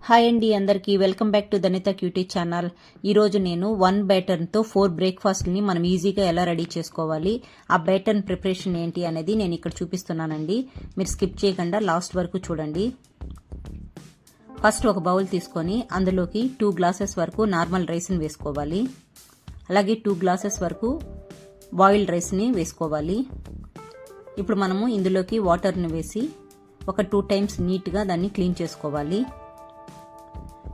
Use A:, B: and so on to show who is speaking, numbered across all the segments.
A: Hi అండి, అందరికీ welcome back to Dhanitha cutie channel. ఈరోజు నేను 1 బ్యాటర్తో 4 బ్రేక్ఫాస్ట్ని మనం ఈజీగా ఎలా రెడీ చేసుకోవాలి, ఆ బ్యాటర్ ప్రిపరేషన్ ఏంటి అనేది నేను ఇక్కడ చూపిస్తున్నానండి. మీరు స్కిప్ చేయకుండా లాస్ట్ వరకు చూడండి. ఫస్ట్ ఒక బౌల్ తీసుకొని అందులోకి 2 గ్లాసెస్ వరకు నార్మల్ రైస్ని వేసుకోవాలి. అలాగే 2 గ్లాసెస్ వరకు బాయిల్డ్ రైస్ని వేసుకోవాలి. ఇప్పుడు మనము ఇందులోకి వాటర్ని వేసి ఒక 2 టైమ్స్ నీట్గా దాన్ని క్లీన్ చేసుకోవాలి.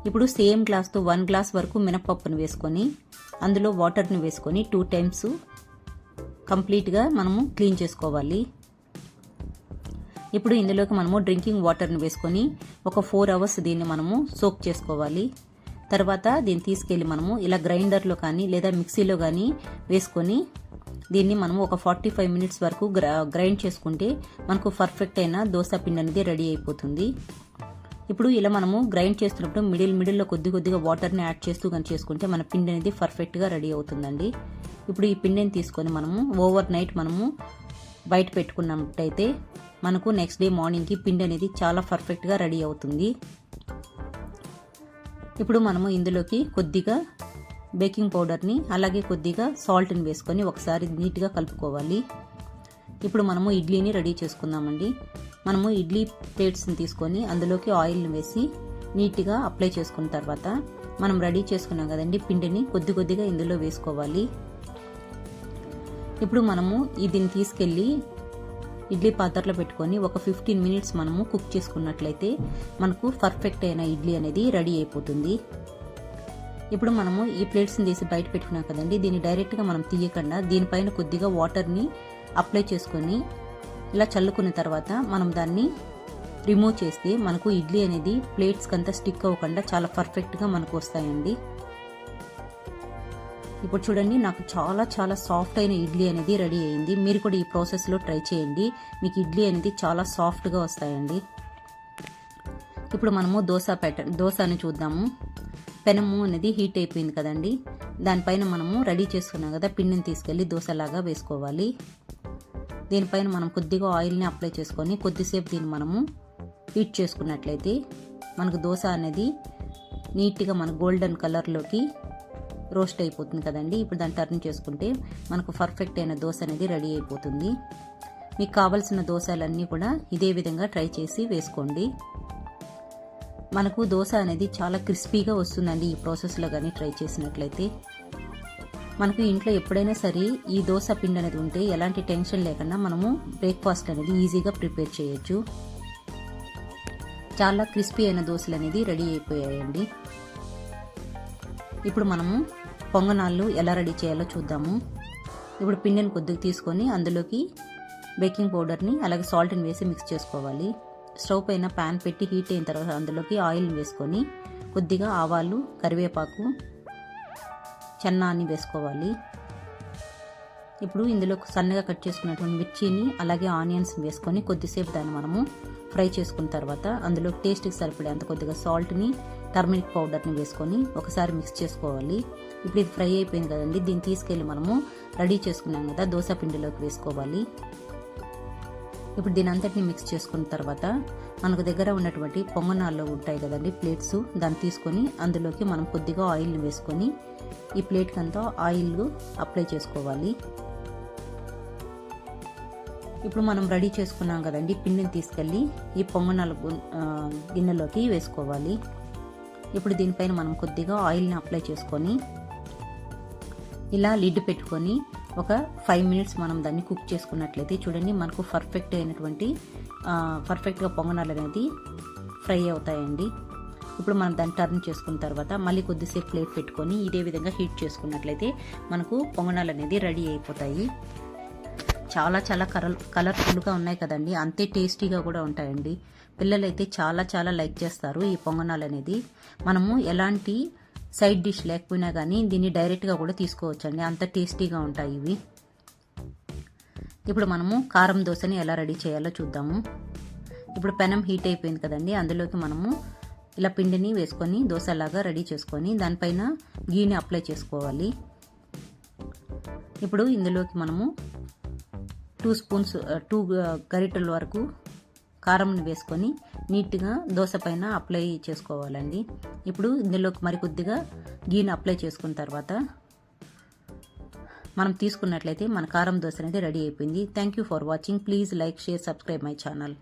A: ఇప్పుడు సేమ్ గ్లాస్తో 1 గ్లాస్ వరకు మినపప్పును వేసుకొని అందులో వాటర్ని వేసుకొని 2 టైమ్స్ కంప్లీట్గా మనము క్లీన్ చేసుకోవాలి. ఇప్పుడు ఇందులోకి మనము డ్రింకింగ్ వాటర్ని వేసుకొని ఒక 4 అవర్స్ దీన్ని మనము సోక్ చేసుకోవాలి. తర్వాత దీన్ని తీసుకెళ్ళి మనము ఇలా గ్రైండర్లో కానీ లేదా మిక్సీలో కానీ వేసుకొని దీన్ని మనము ఒక 45 మినిట్స్ వరకు గ్రైండ్ చేసుకుంటే మనకు పర్ఫెక్ట్ అయిన దోశ పిండి అనేది రెడీ అయిపోతుంది. ఇప్పుడు ఇలా మనము గ్రైండ్ చేస్తున్నప్పుడు మిడిల్లో కొద్దిగా వాటర్ని యాడ్ చేస్తూ కానీ చేసుకుంటే మన పిండి అనేది పర్ఫెక్ట్గా రెడీ అవుతుందండి. ఇప్పుడు ఈ పిండిని తీసుకొని మనము ఓవర్ నైట్ మనము బయట పెట్టుకున్నట్టయితే మనకు నెక్స్ట్ డే మార్నింగ్కి పిండి అనేది చాలా పర్ఫెక్ట్గా రెడీ అవుతుంది. ఇప్పుడు మనము ఇందులోకి కొద్దిగా బేకింగ్ పౌడర్ని అలాగే కొద్దిగా సాల్ట్ని వేసుకొని ఒకసారి నీట్గా కలుపుకోవాలి. ఇప్పుడు మనము ఇడ్లీని రెడీ చేసుకుందామండి. మనము ఇడ్లీ ప్లేట్స్ని తీసుకొని అందులోకి ఆయిల్ని వేసి నీట్గా అప్లై చేసుకున్న తర్వాత మనం రెడీ చేసుకున్నాం కదండి పిండిని కొద్దిగా ఇందులో వేసుకోవాలి. ఇప్పుడు మనము దీన్ని తీసుకెళ్ళి ఇడ్లీ పాత్రలో పెట్టుకొని ఒక 15 మినిట్స్ మనము కుక్ చేసుకున్నట్లయితే మనకు పర్ఫెక్ట్ అయిన ఇడ్లీ అనేది రెడీ అయిపోతుంది. ఇప్పుడు మనము ఈ ప్లేట్స్ని తీసి బయట పెట్టుకున్నాం కదండి, దీన్ని డైరెక్ట్గా మనం తీయకుండా దీనిపైన కొద్దిగా వాటర్ని అప్లై చేసుకొని ఇలా చల్లుకున్న తర్వాత మనం దాన్ని రిమూవ్ చేస్తే మనకు ఇడ్లీ అనేది ప్లేట్స్కి అంతా స్టిక్ అవ్వకుండా చాలా పర్ఫెక్ట్గా మనకు వస్తాయండి. ఇప్పుడు చూడండి, నాకు చాలా సాఫ్ట్ అయిన ఇడ్లీ అనేది రెడీ అయింది. మీరు కూడా ఈ ప్రాసెస్లో ట్రై చేయండి, మీకు ఇడ్లీ అనేది చాలా సాఫ్ట్గా వస్తాయండి. ఇప్పుడు మనము దోశని చూద్దాము. పెనము అనేది హీట్ అయిపోయింది కదండి, దానిపైన మనము రెడీ చేసుకున్నాం కదా పిండిని తీసుకెళ్ళి దోశలాగా వేసుకోవాలి. దీనిపైన మనం కొద్దిగా ఆయిల్ని అప్లై చేసుకొని కొద్దిసేపు దీన్ని మనము హీట్ చేసుకున్నట్లయితే మనకు దోశ అనేది నీట్గా మన గోల్డెన్ కలర్లోకి రోస్ట్ అయిపోతుంది కదండి. ఇప్పుడు దాన్ని టర్న్ చేసుకుంటే మనకు పర్ఫెక్ట్ అయిన దోశ అనేది రెడీ అయిపోతుంది. మీకు కావాల్సిన దోశలన్నీ కూడా ఇదే విధంగా ట్రై చేసి వేసుకోండి. మనకు దోశ అనేది చాలా క్రిస్పీగా వస్తుందండి ఈ ప్రాసెస్లో కానీ ట్రై చేసినట్లయితే. మనకు ఇంట్లో ఎప్పుడైనా సరే ఈ దోశ పిండి అనేది ఉంటే ఎలాంటి టెన్షన్ లేకుండా మనము బ్రేక్ఫాస్ట్ అనేది ఈజీగా ప్రిపేర్ చేయొచ్చు. చాలా క్రిస్పీ అయిన దోశలు అనేది రెడీ అయిపోయాయండి. ఇప్పుడు మనము పొంగనాళ్ళు ఎలా రెడీ చేయాలో చూద్దాము. ఇప్పుడు పిండిని కొద్దిగా తీసుకొని అందులోకి బేకింగ్ పౌడర్ని అలాగే సాల్ట్ని వేసి మిక్స్ చేసుకోవాలి. స్టవ్ పైన ప్యాన్ పెట్టి హీట్ అయిన తర్వాత అందులోకి ఆయిల్ని వేసుకొని కొద్దిగా ఆవాలు, కరివేపాకు, చెన్నాన్ని వేసుకోవాలి. ఇప్పుడు ఇందులో సన్నగా కట్ చేసుకున్నటువంటి మిర్చిని అలాగే ఆనియన్స్ వేసుకొని కొద్దిసేపు దాన్ని మనము ఫ్రై చేసుకున్న తర్వాత అందులో టేస్ట్కి సరిపడేంత కొద్దిగా సాల్ట్ని, టర్మరిక్ పౌడర్ని వేసుకొని ఒకసారి మిక్స్ చేసుకోవాలి. ఇప్పుడు ఇది ఫ్రై అయిపోయింది కదండి, దీన్ని తీసుకెళ్ళి మనము రెడీ చేసుకున్నాం కదా దోశ పిండిలోకి వేసుకోవాలి. ఇప్పుడు దీని అంతటిని మిక్స్ చేసుకున్న తర్వాత మనకు దగ్గర ఉన్నటువంటి పొంగనాల్లో ఉంటాయి కదండి ప్లేట్స్, దాన్ని తీసుకొని అందులోకి మనం కొద్దిగా ఆయిల్ని వేసుకొని ఈ ప్లేట్కి అంతా ఆయిల్ అప్లై చేసుకోవాలి. ఇప్పుడు మనం రెడీ చేసుకున్నాం కదండి పిండిని తీసుకెళ్ళి ఈ పొంగనాల గిన్నెలోకి వేసుకోవాలి. ఇప్పుడు దీనిపైన మనం కొద్దిగా ఆయిల్ని అప్లై చేసుకొని ఇలా లిడ్ పెట్టుకొని ఒక 5 మినిట్స్ మనం దాన్ని కుక్ చేసుకున్నట్లయితే చూడండి మనకు పర్ఫెక్ట్గా పొంగనాలు అనేది ఫ్రై అవుతాయండి. ఇప్పుడు మనం దాన్ని టర్న్ చేసుకున్న తర్వాత మళ్ళీ కొద్దిసేపు ప్లేట్ పెట్టుకొని ఇదే విధంగా హీట్ చేసుకున్నట్లయితే మనకు పొంగనాలు అనేది రెడీ అయిపోతాయి. చాలా కలర్ఫుల్గా ఉన్నాయి కదండి, అంతే టేస్టీగా కూడా ఉంటాయండి. పిల్లలైతే చాలా లైక్ చేస్తారు ఈ పొంగనాలు అనేది. మనము ఎలాంటి సైడ్ డిష్ లేకపోయినా కానీ దీన్ని డైరెక్ట్గా కూడా తీసుకోవచ్చండి, అంత టేస్టీగా ఉంటాయి ఇవి. ఇప్పుడు మనము కారం దోశని ఎలా రెడీ చేయాలో చూద్దాము. ఇప్పుడు పెనం హీట్ అయిపోయింది కదండి, అందులోకి మనము ఇలా పిండిని వేసుకొని దోశలాగా రెడీ చేసుకొని దానిపైన గీని అప్లై చేసుకోవాలి. ఇప్పుడు ఇందులోకి మనము 2 గరిటెల వరకు కారంని వేసుకొని నీట్గా దోశ పైన అప్లై చేసుకోవాలండి. ఇప్పుడు ఇందులోకి మరికొద్దిగా గీని అప్లై చేసుకున్న తర్వాత మనం తీసుకున్నట్లయితే మన కారం దోశ అనేది రెడీ అయిపోయింది. Thank you for watching. Please like, share, subscribe my channel.